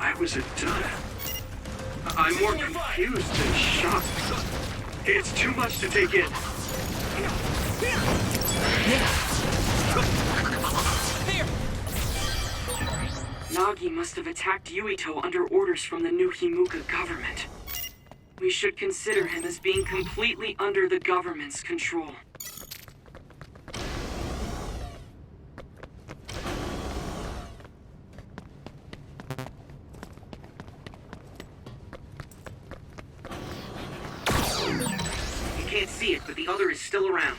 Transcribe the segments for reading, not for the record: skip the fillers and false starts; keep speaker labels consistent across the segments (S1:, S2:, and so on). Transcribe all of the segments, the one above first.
S1: I was a dud. I'm more confused than shocked. It's too much to take in. Nagi must have attacked Yuito under orders from the new Himuka government. We should consider him as being completely under the government's control. You can't see it, but the other is still around.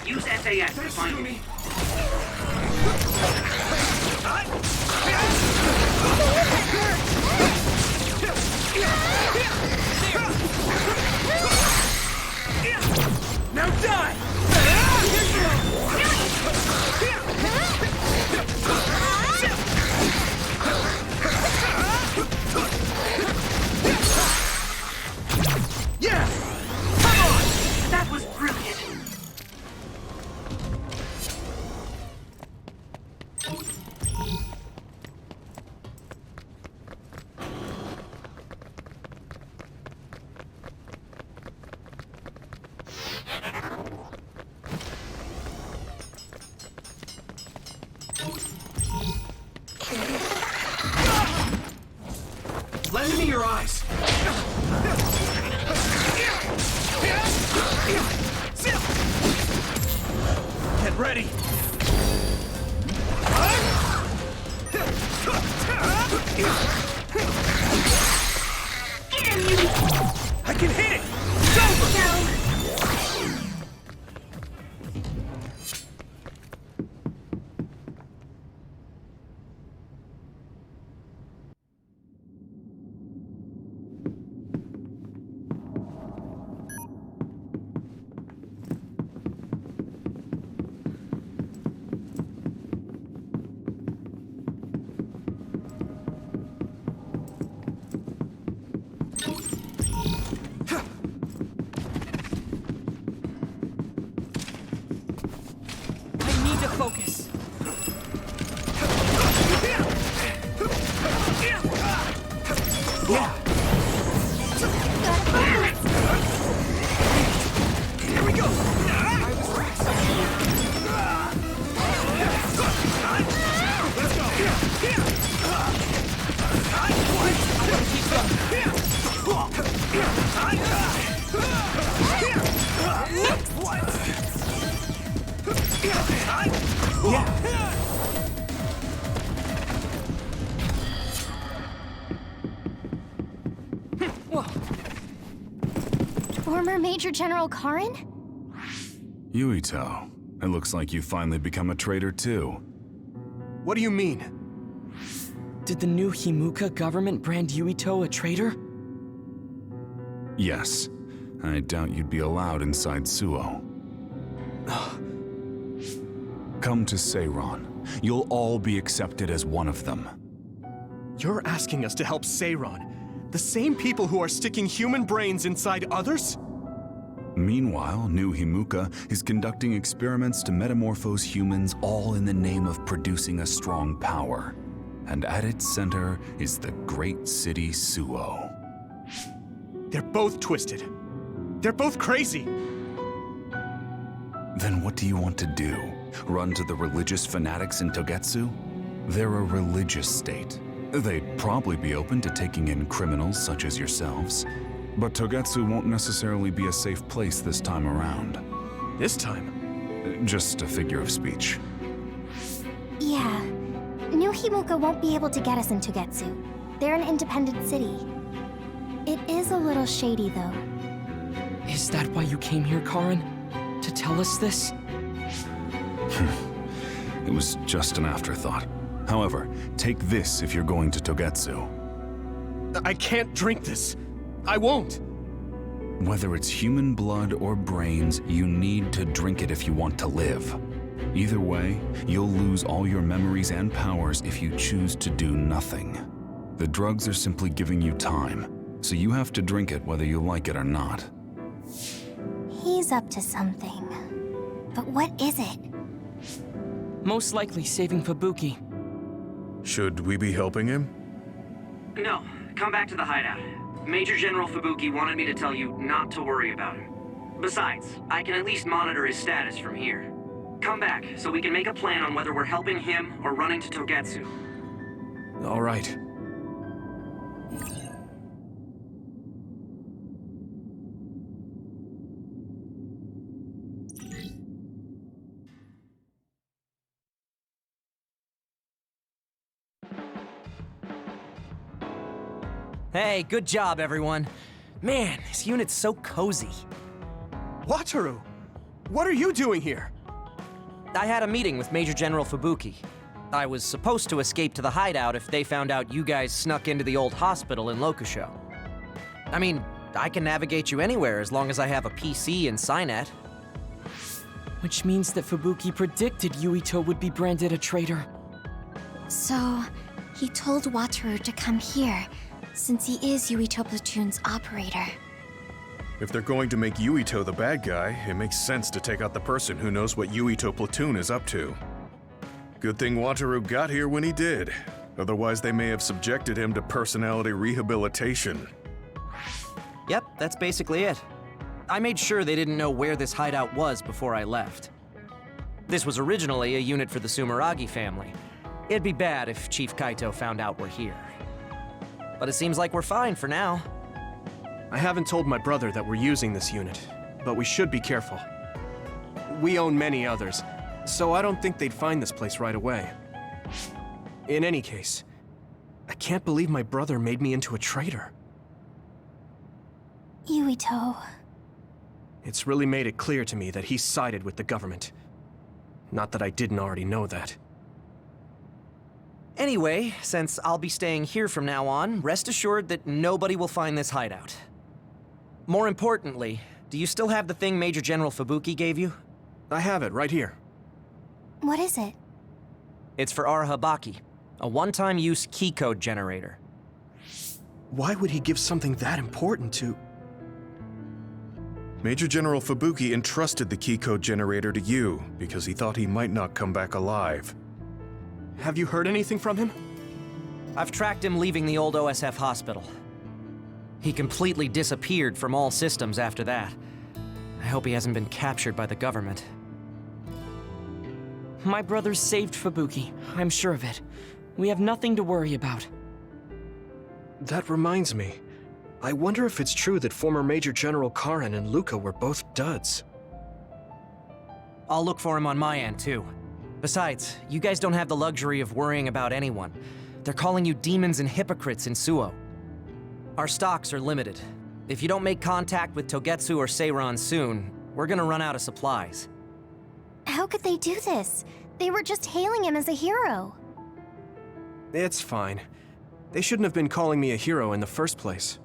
S1: Use SAS to find him.
S2: Now die! Yeah! Come on!
S1: That was brilliant.
S2: Lend me your eyes! Get ready! I can hit it! It's over!
S3: Focus.
S2: Yeah. Here we go. Let's go.
S4: Former Major General Karin?
S5: Yuito, it looks like you finally become a traitor too.
S2: What do you mean?
S3: Did the new Himuka government brand Yuito a traitor?
S5: Yes. I doubt you'd be allowed inside Suo. Come to Seiron. You'll all be accepted as one of them.
S2: You're asking us to help Seiron, the same people who are sticking human brains inside others?
S5: Meanwhile, New Himuka is conducting experiments to metamorphose humans, all in the name of producing a strong power. And at its center is the great city Suo.
S2: They're both twisted. They're both crazy.
S5: Then what do you want to do? Run to the religious fanatics in Togetsu? They're a religious state. They'd probably be open to taking in criminals such as yourselves. But Togetsu won't necessarily be a safe place this time around.
S2: This time?
S5: Just a figure of speech.
S4: Yeah. New Himuka won't be able to get us in Togetsu. They're an independent city. It is a little shady, though.
S3: Is that why you came here, Karin? To tell us this?
S5: It was just an afterthought. However, take this if you're going to Togetsu.
S2: I can't drink this. I won't.
S5: Whether it's human blood or brains, you need to drink it if you want to live. Either way, you'll lose all your memories and powers if you choose to do nothing. The drugs are simply giving you time, so you have to drink it whether you like it or not.
S4: He's up to something. But what is it?
S3: Most likely saving Fubuki.
S6: Should we be helping him? No, come back to the hideout. Major General Fubuki wanted me to tell you not to worry about him. Besides, I can at least monitor his status from here. Come back, so we can make a plan on whether we're helping him or running to Togetsu.
S2: All right.
S3: Hey, good job, everyone. Man, this unit's so cozy.
S2: Wataru! What are you doing here?
S3: I had a meeting with Major General Fubuki. I was supposed to escape to the hideout if they found out you guys snuck into the old hospital in Lokusho. I mean, I can navigate you anywhere as long as I have a PC and Cynet. Which means that Fubuki predicted Yuito would be branded a traitor.
S4: So, he told Wataru to come here, since he is Yuito Platoon's operator.
S7: If they're going to make Yuito the bad guy, it makes sense to take out the person who knows what Yuito Platoon is up to. Good thing Wataru got here when he did. Otherwise, they may have subjected him to personality rehabilitation.
S3: Yep, that's basically it. I made sure they didn't know where this hideout was before I left. This was originally a unit for the Sumeragi family. It'd be bad if Chief Kaito found out we're here. But it seems like we're fine for now.
S2: I haven't told my brother that we're using this unit, but we should be careful. We own many others, so I don't think they'd find this place right away. In any case, I can't believe my brother made me into a traitor.
S4: Yuito.
S2: It's really made it clear to me that he sided with the government. Not that I didn't already know that.
S3: Anyway, since I'll be staying here from now on, rest assured that nobody will find this hideout. More importantly, do you still have the thing Major General Fubuki gave you?
S2: I have it right here.
S4: What is it?
S3: It's for our Habaki, a one-time use key code generator.
S2: Why would he give something that important to...
S7: Major General Fubuki entrusted the key code generator to you because he thought he might not come back alive.
S2: Have you heard anything from him?
S3: I've tracked him leaving the old OSF hospital. He completely disappeared from all systems after that. I hope he hasn't been captured by the government.
S8: My brother saved Fubuki, I'm sure of it. We have nothing to worry about.
S2: That reminds me. I wonder if it's true that former Major General Karen and Luca were both duds.
S3: I'll look for him on my end, too. Besides, you guys don't have the luxury of worrying about anyone. They're calling you demons and hypocrites in Suo. Our stocks are limited. If you don't make contact with Togetsu or Seiran soon, we're gonna run out of supplies.
S4: How could they do this? They were just hailing him as a hero.
S2: It's fine. They shouldn't have been calling me a hero in the first place.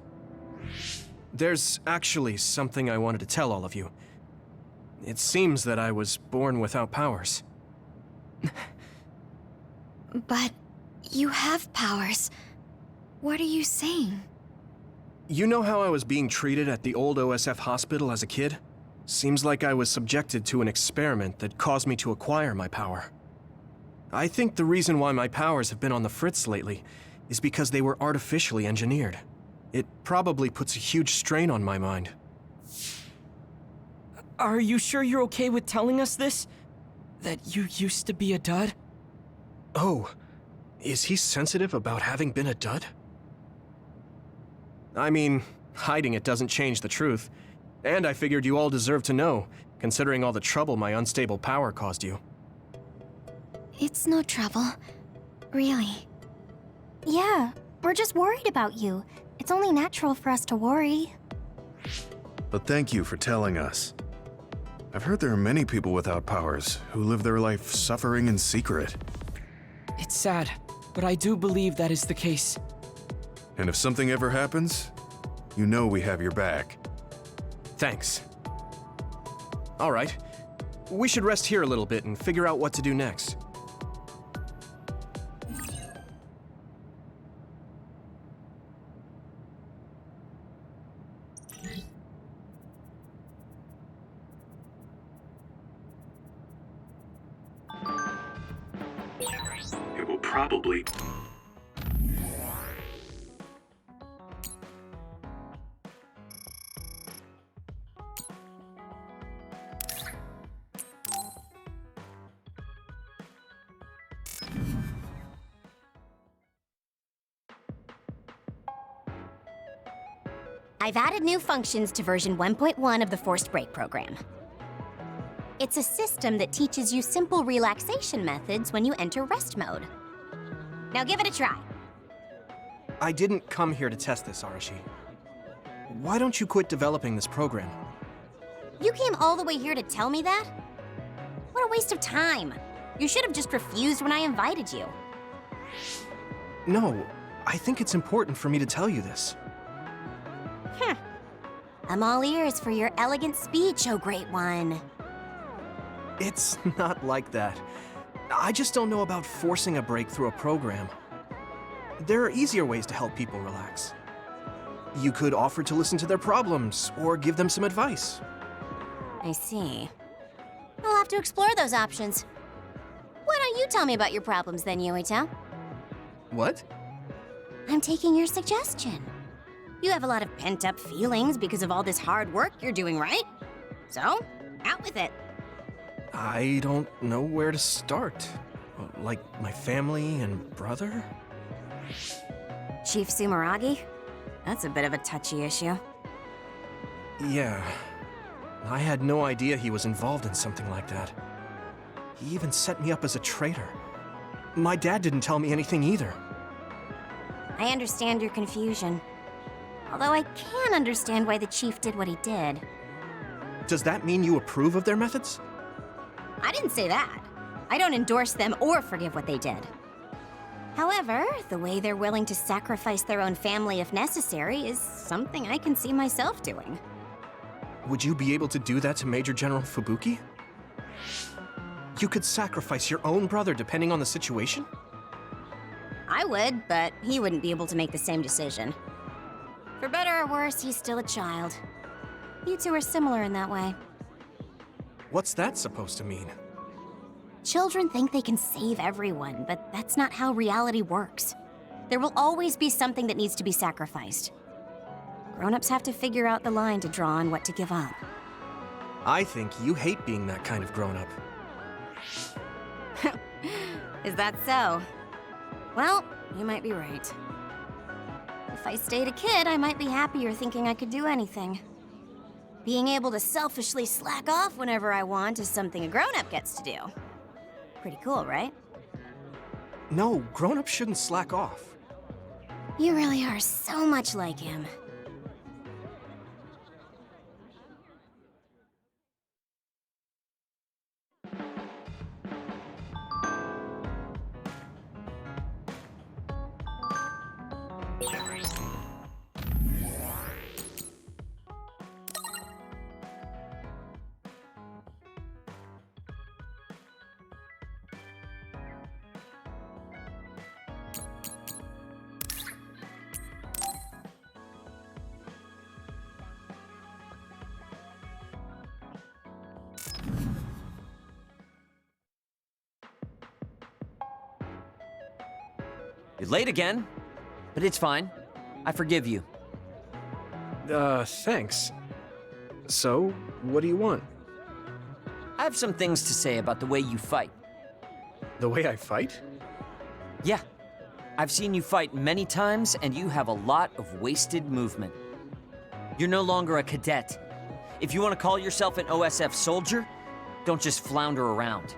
S2: There's actually something I wanted to tell all of you. It seems that I was born without powers.
S4: But you have powers. What are you saying?
S2: You know how I was being treated at the old OSF hospital as a kid? Seems like I was subjected to an experiment that caused me to acquire my power. I think the reason why my powers have been on the fritz lately is because they were artificially engineered. It probably puts a huge strain on my mind.
S8: Are you sure you're okay with telling us this? That you used to be a dud?
S2: Oh, is he sensitive about having been a dud? I mean, hiding it doesn't change the truth. And I figured you all deserve to know, considering all the trouble my unstable power caused you.
S4: It's no trouble. Really. Yeah, we're just worried about you. It's only natural for us to worry.
S7: But thank you for telling us. I've heard there are many people without powers who live their life suffering in secret.
S8: It's sad, but I do believe that is the case.
S7: And if something ever happens, you know we have your back.
S2: Thanks. All right. We should rest here a little bit and figure out what to do next.
S7: It will probably...
S9: I've added new functions to version 1.1 of the Forced Break program. It's a system that teaches you simple relaxation methods when you enter rest mode. Now give it a try.
S2: I didn't come here to test this, Arashi. Why don't you quit developing this program?
S9: You came all the way here to tell me that? What a waste of time. You should have just refused when I invited you.
S2: No, I think it's important for me to tell you this.
S9: I'm all ears for your elegant speech, oh great one.
S2: It's not like that. I just don't know about forcing a break through a program. There are easier ways to help people relax. You could offer to listen to their problems, or give them some advice.
S9: I see. I'll have to explore those options. Why don't you tell me about your problems then, Yuito?
S2: What?
S9: I'm taking your suggestion. You have a lot of pent-up feelings because of all this hard work you're doing, right? So, out with it.
S2: I don't know where to start. Like my family and brother?
S9: Chief Sumeragi? That's a bit of a touchy issue.
S2: Yeah. I had no idea he was involved in something like that. He even set me up as a traitor. My dad didn't tell me anything either.
S9: I understand your confusion. Although I can understand why the chief did what he did.
S2: Does that mean you approve of their methods?
S9: I didn't say that. I don't endorse them or forgive what they did. However, the way they're willing to sacrifice their own family if necessary is something I can see myself doing.
S2: Would you be able to do that to Major General Fubuki? You could sacrifice your own brother depending on the situation?
S9: I would, but he wouldn't be able to make the same decision. For better or worse, he's still a child. You two are similar in that way.
S2: What's that supposed to mean?
S9: Children think they can save everyone, but that's not how reality works. There will always be something that needs to be sacrificed. Grown-ups have to figure out the line to draw on what to give up.
S2: I think you hate being that kind of grown-up.
S9: Is that so? Well, you might be right. If I stayed a kid, I might be happier thinking I could do anything. Being able to selfishly slack off whenever I want is something a grown-up gets to do. Pretty cool, right?
S2: No, grown-ups shouldn't slack off.
S9: You really are so much like him.
S3: You're late again, but it's fine. I forgive you.
S2: Thanks. So, what do you want?
S3: I have some things to say about the way you fight.
S2: The way I fight?
S3: Yeah, I've seen you fight many times, and you have a lot of wasted movement. You're no longer a cadet. If you want to call yourself an OSF soldier, don't just flounder around.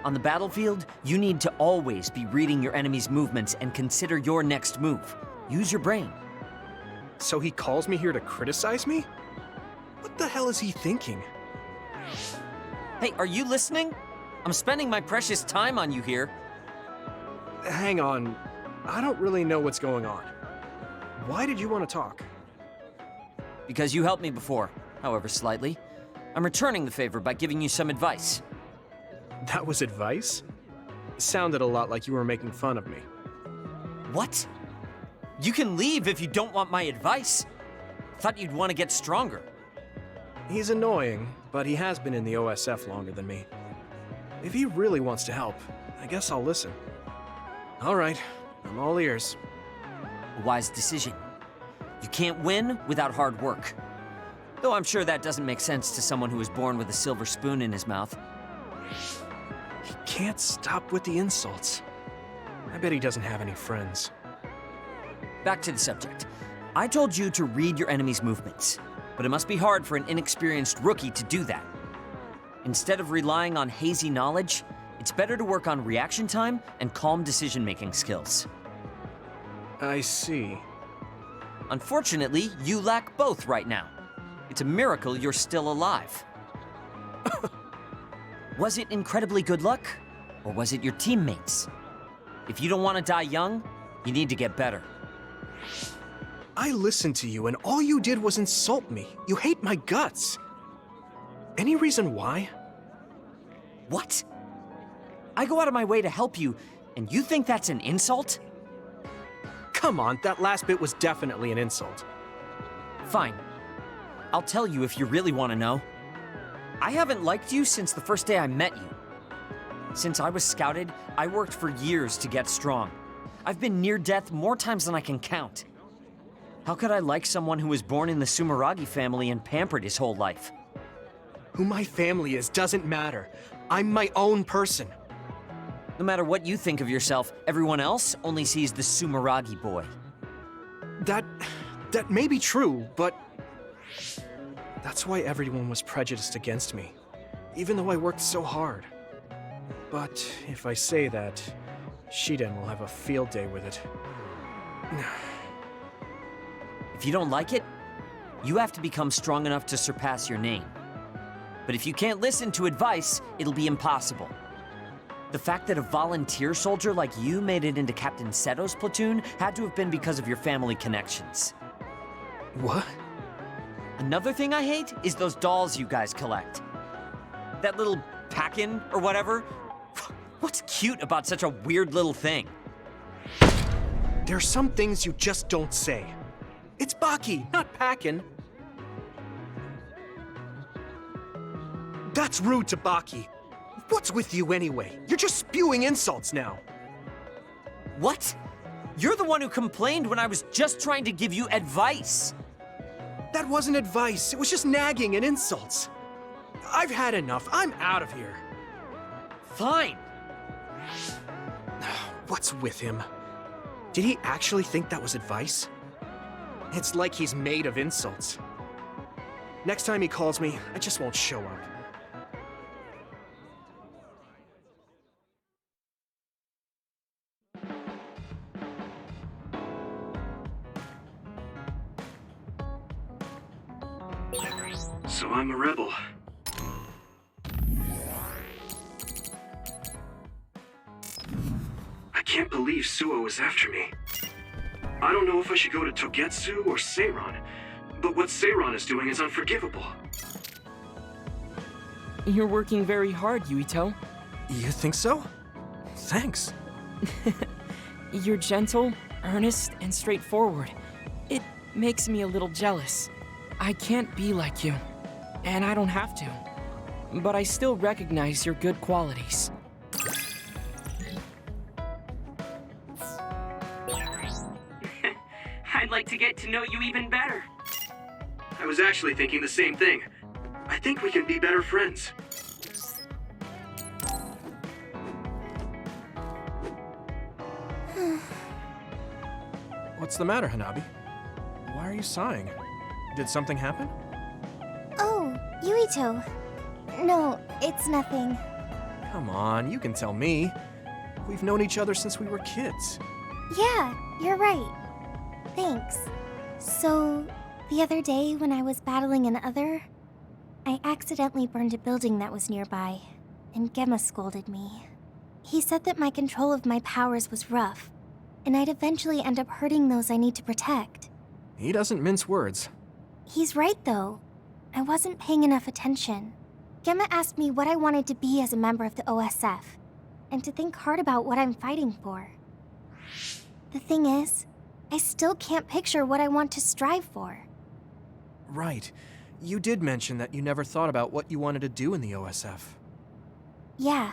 S3: On the battlefield, you need to always be reading your enemy's movements and consider your next move. Use your brain.
S2: So he calls me here to criticize me? What the hell is he thinking?
S3: Hey, are you listening? I'm spending my precious time on you here.
S2: Hang on. I don't really know what's going on. Why did you want to talk?
S3: Because you helped me before, however slightly. I'm returning the favor by giving you some advice.
S2: That was advice? Sounded a lot like you were making fun of me.
S3: What? You can leave if you don't want my advice. Thought you'd want to get stronger.
S2: He's annoying, but he has been in the OSF longer than me. If he really wants to help, I guess I'll listen. All right, I'm all ears.
S3: A wise decision. You can't win without hard work. Though I'm sure that doesn't make sense to someone who was born with a silver spoon in his mouth.
S2: He can't stop with the insults. I bet he doesn't have any friends.
S3: Back to the subject.
S10: I told you to read your enemy's movements, but it must be hard for an inexperienced rookie to do that. Instead of relying on hazy knowledge, it's better to work on reaction time and calm decision-making skills.
S2: I see.
S10: Unfortunately, you lack both right now. It's a miracle you're still alive. Was it incredibly good luck, or was it your teammates? If you don't want to die young, you need to get better.
S2: I listened to you and all you did was insult me. You hate my guts. Any reason why?
S10: What? I go out of my way to help you, and you think that's an insult?
S2: Come on, that last bit was definitely an insult.
S10: Fine. I'll tell you if you really want to know. I haven't liked you since the first day I met you. Since I was scouted, I worked for years to get strong. I've been near death more times than I can count. How could I like someone who was born in the Sumeragi family and pampered his whole life?
S2: Who my family is doesn't matter. I'm my own person.
S10: No matter what you think of yourself, everyone else only sees the Sumeragi boy.
S2: That may be true, but that's why everyone was prejudiced against me, even though I worked so hard. But if I say that, Shiden will have a field day with it.
S10: If you don't like it, you have to become strong enough to surpass your name. But if you can't listen to advice, it'll be impossible. The fact that a volunteer soldier like you made it into Captain Seto's platoon had to have been because of your family connections.
S2: What?
S10: Another thing I hate is those dolls you guys collect. That little pack-in or whatever. What's cute about such a weird little thing?
S2: There are some things you just don't say. It's Baki, not Packin. That's rude to Baki. What's with you anyway? You're just spewing insults now.
S10: What? You're the one who complained when I was just trying to give you advice.
S2: That wasn't advice. It was just nagging and insults. I've had enough. I'm out of here.
S10: Fine.
S2: What's with him? Did he actually think that was advice? It's like he's made of insults. Next time he calls me, I just won't show up.
S1: So I'm a rebel. I can't believe Suo is after me. I don't know if I should go to Togetsu or Seiron, but what Seiron is doing is unforgivable.
S8: You're working very hard, Yuito.
S2: You think so? Thanks.
S8: You're gentle, earnest, and straightforward. It makes me a little jealous. I can't be like you, and I don't have to. But I still recognize your good qualities.
S1: I'd like to get to know you even better. I was actually thinking the same thing. I think we can be better friends.
S2: What's the matter, Hanabi? Why are you sighing? Did something happen?
S4: Oh, Yuito. No, it's nothing.
S2: Come on, you can tell me. We've known each other since we were kids.
S4: Yeah, you're right. Thanks. So, the other day when I was battling an other, I accidentally burned a building that was nearby, and Gemma scolded me. He said that my control of my powers was rough, and I'd eventually end up hurting those I need to protect.
S2: He doesn't mince words.
S4: He's right, though. I wasn't paying enough attention. Gemma asked me what I wanted to be as a member of the OSF, and to think hard about what I'm fighting for. The thing is, I still can't picture what I want to strive for.
S2: Right. You did mention that you never thought about what you wanted to do in the OSF.
S4: Yeah.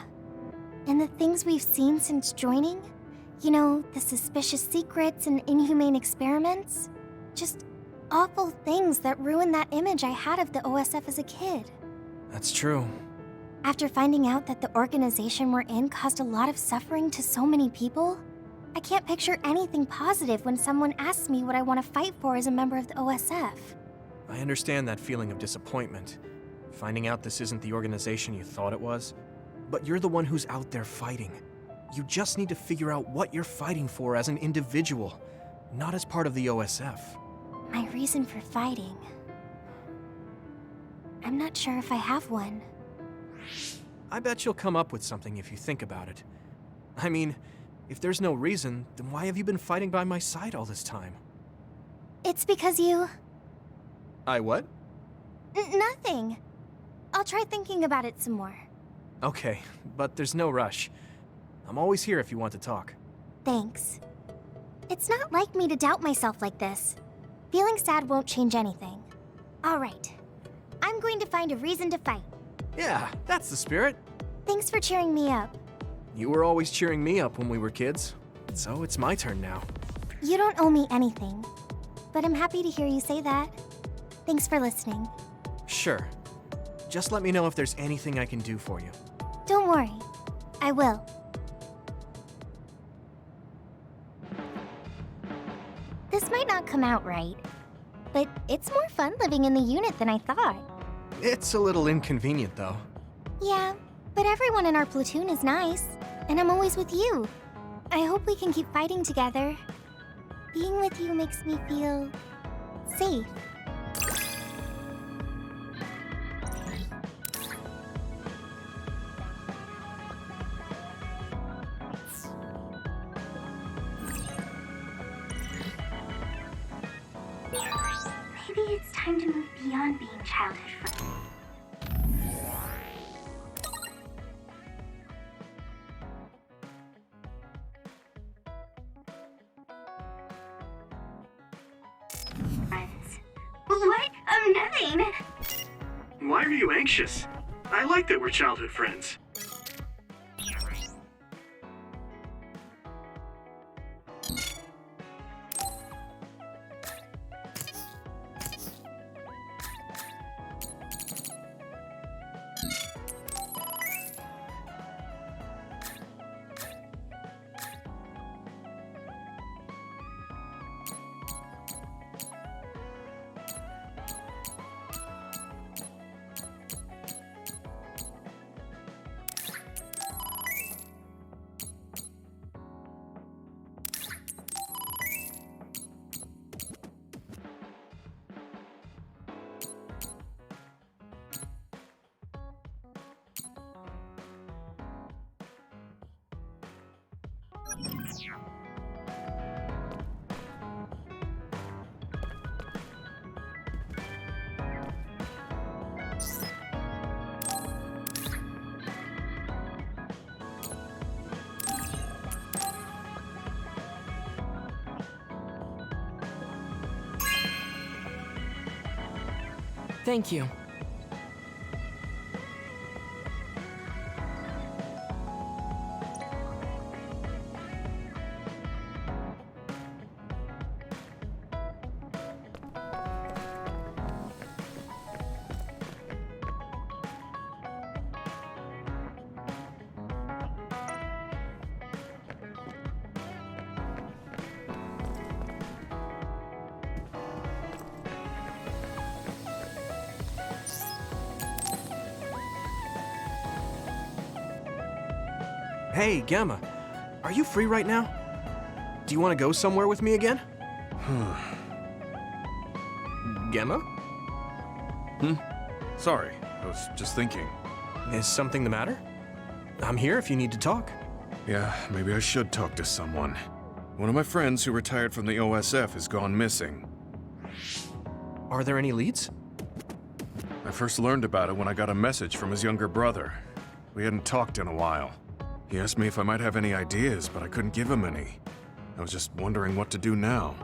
S4: And the things we've seen since joining? You know, the suspicious secrets and inhumane experiments? Just awful things that ruined that image I had of the OSF as a kid.
S2: That's true.
S4: After finding out that the organization we're in caused a lot of suffering to so many people, I can't picture anything positive when someone asks me what I want to fight for as a member of the OSF.
S2: I understand that feeling of disappointment, finding out this isn't the organization you thought it was. But you're the one who's out there fighting. You just need to figure out what you're fighting for as an individual, not as part of the OSF.
S4: My reason for fighting. I'm not sure if I have one.
S2: I bet you'll come up with something if you think about it. I mean, if there's no reason, then why have you been fighting by my side all this time?
S4: It's because you...
S2: I what?
S4: Nothing. I'll try thinking about it some more.
S2: Okay, but there's no rush. I'm always here if you want to talk.
S4: Thanks. It's not like me to doubt myself like this. Feeling sad won't change anything. All right. I'm going to find a reason to fight.
S2: Yeah, that's the spirit.
S4: Thanks for cheering me up.
S2: You were always cheering me up when we were kids, so it's my turn now.
S4: You don't owe me anything, but I'm happy to hear you say that. Thanks for listening.
S2: Sure. Just let me know if there's anything I can do for you.
S4: Don't worry. I will. This might not come out right, but it's more fun living in the unit than I thought.
S2: It's a little inconvenient, though.
S4: Yeah, but everyone in our platoon is nice, and I'm always with you. I hope we can keep fighting together. Being with you makes me feel... safe.
S11: Maybe it's time to move beyond being childhood friends. What? Nothing.
S12: Why are you anxious? I like that we're childhood friends.
S8: Thank you.
S2: Hey, Gamma. Are you free right now? Do you want to go somewhere with me again? Gamma?
S7: Sorry, I was just thinking.
S2: Is something the matter? I'm here if you need to talk.
S7: Yeah, maybe I should talk to someone. One of my friends who retired from the OSF has gone missing.
S2: Are there any leads?
S7: I first learned about it when I got a message from his younger brother. We hadn't talked in a while. He asked me if I might have any ideas, but I couldn't give him any. I was just wondering what to do now.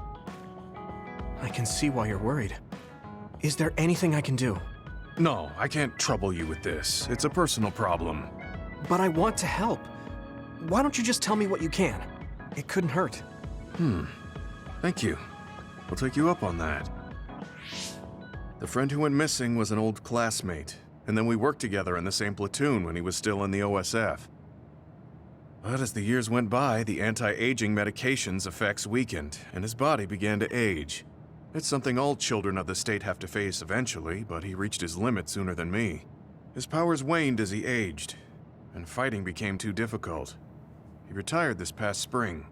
S2: I can see why you're worried. Is there anything I can do?
S7: No, I can't trouble you with this. It's a personal problem.
S2: But I want to help. Why don't you just tell me what you can? It couldn't hurt.
S7: Thank you. I'll take you up on that. The friend who went missing was an old classmate, and then we worked together in the same platoon when he was still in the OSF. But as the years went by, the anti-aging medication's effects weakened, and his body began to age. It's something all children of the state have to face eventually, but he reached his limit sooner than me. His powers waned as he aged, and fighting became too difficult. He retired this past spring.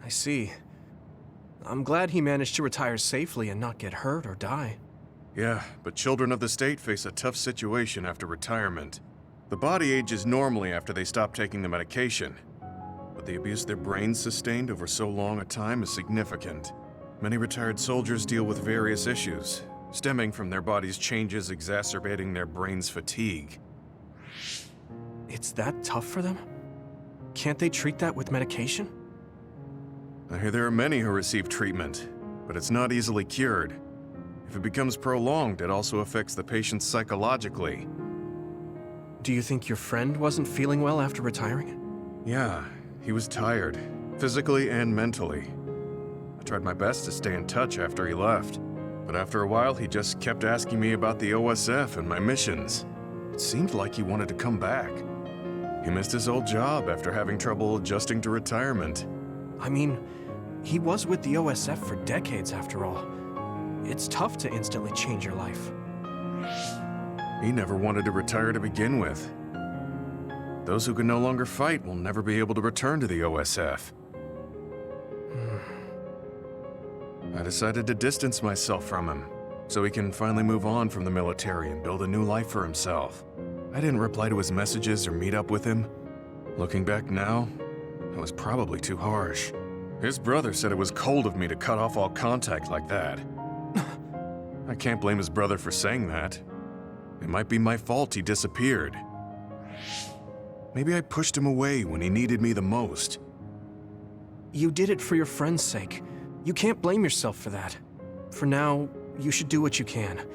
S2: I see. I'm glad he managed to retire safely and not get hurt or die.
S7: Yeah, but children of the state face a tough situation after retirement. The body ages normally after they stop taking the medication, but the abuse their brains sustained over so long a time is significant. Many retired soldiers deal with various issues, stemming from their body's changes exacerbating their brain's fatigue.
S2: It's that tough for them? Can't they treat that with medication?
S7: I hear there are many who receive treatment, but it's not easily cured. If it becomes prolonged, it also affects the patient psychologically.
S2: Do you think your friend wasn't feeling well after retiring?
S7: Yeah, he was tired, physically and mentally. I tried my best to stay in touch after he left, but after a while he just kept asking me about the OSF and my missions. It seemed like he wanted to come back. He missed his old job after having trouble adjusting to retirement.
S2: I mean, he was with the OSF for decades after all. It's tough to instantly change your life.
S7: He never wanted to retire to begin with. Those who can no longer fight will never be able to return to the OSF. I decided to distance myself from him, so he can finally move on from the military and build a new life for himself. I didn't reply to his messages or meet up with him. Looking back now, I was probably too harsh. His brother said it was cold of me to cut off all contact like that. I can't blame his brother for saying that. It might be my fault he disappeared. Maybe I pushed him away when he needed me the most.
S2: You did it for your friend's sake. You can't blame yourself for that. For now, you should do what you can.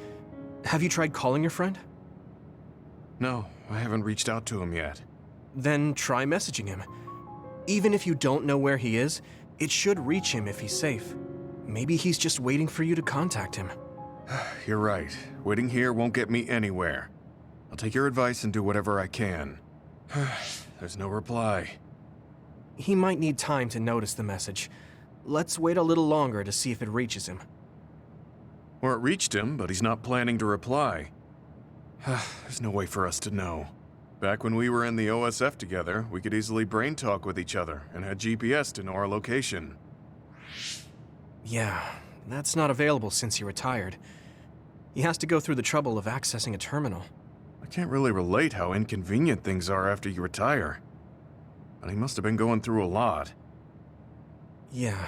S2: Have you tried calling your friend?
S7: No, I haven't reached out to him yet.
S2: Then try messaging him. Even if you don't know where he is, it should reach him if he's safe. Maybe he's just waiting for you to contact him.
S7: You're right. Waiting here won't get me anywhere. I'll take your advice and do whatever I can. There's no reply.
S2: He might need time to notice the message. Let's wait a little longer to see if it reaches him.
S7: Or it reached him, but he's not planning to reply. There's no way for us to know. Back when we were in the OSF together, we could easily brain talk with each other and had GPS to know our location.
S2: Yeah, that's not available since he retired. He has to go through the trouble of accessing a terminal.
S7: I can't really relate how inconvenient things are after you retire. But he must have been going through a lot.
S2: Yeah.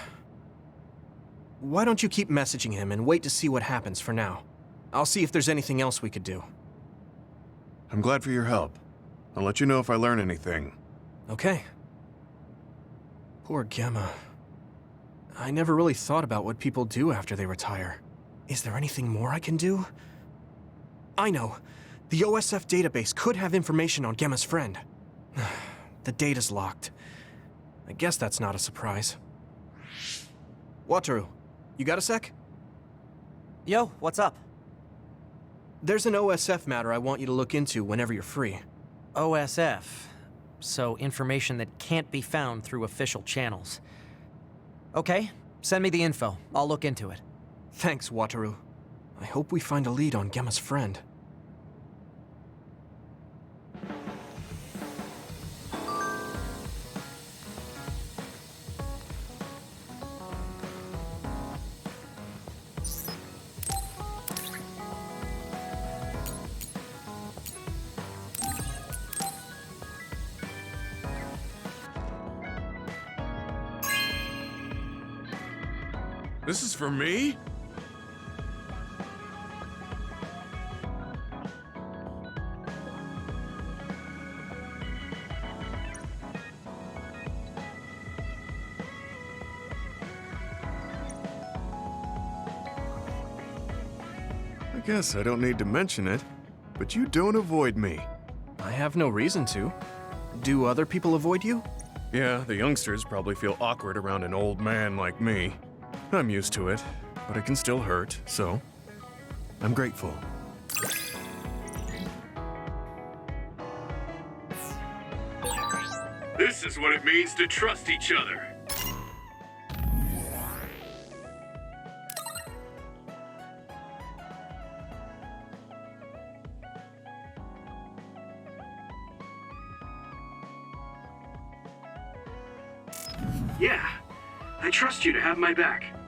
S2: Why don't you keep messaging him and wait to see what happens for now? I'll see if there's anything else we could do.
S7: I'm glad for your help. I'll let you know if I learn anything.
S2: Okay. Poor Gemma. I never really thought about what people do after they retire. Is there anything more I can do? I know. The OSF database could have information on Gemma's friend. The data's locked. I guess that's not a surprise. Wataru, you got a sec?
S3: Yo, what's up?
S2: There's an OSF matter I want you to look into whenever you're free.
S3: OSF. So information that can't be found through official channels. Okay, send me the info. I'll look into it.
S2: Thanks, Wataru. I hope we find a lead on Gemma's friend.
S7: This is for me? I guess I don't need to mention it, but you don't avoid me.
S2: I have no reason to. Do other people avoid you?
S7: Yeah, the youngsters probably feel awkward around an old man like me. I'm used to it, but it can still hurt, so I'm grateful.
S12: This is what it means to trust each other. Yeah, I trust you to have my back.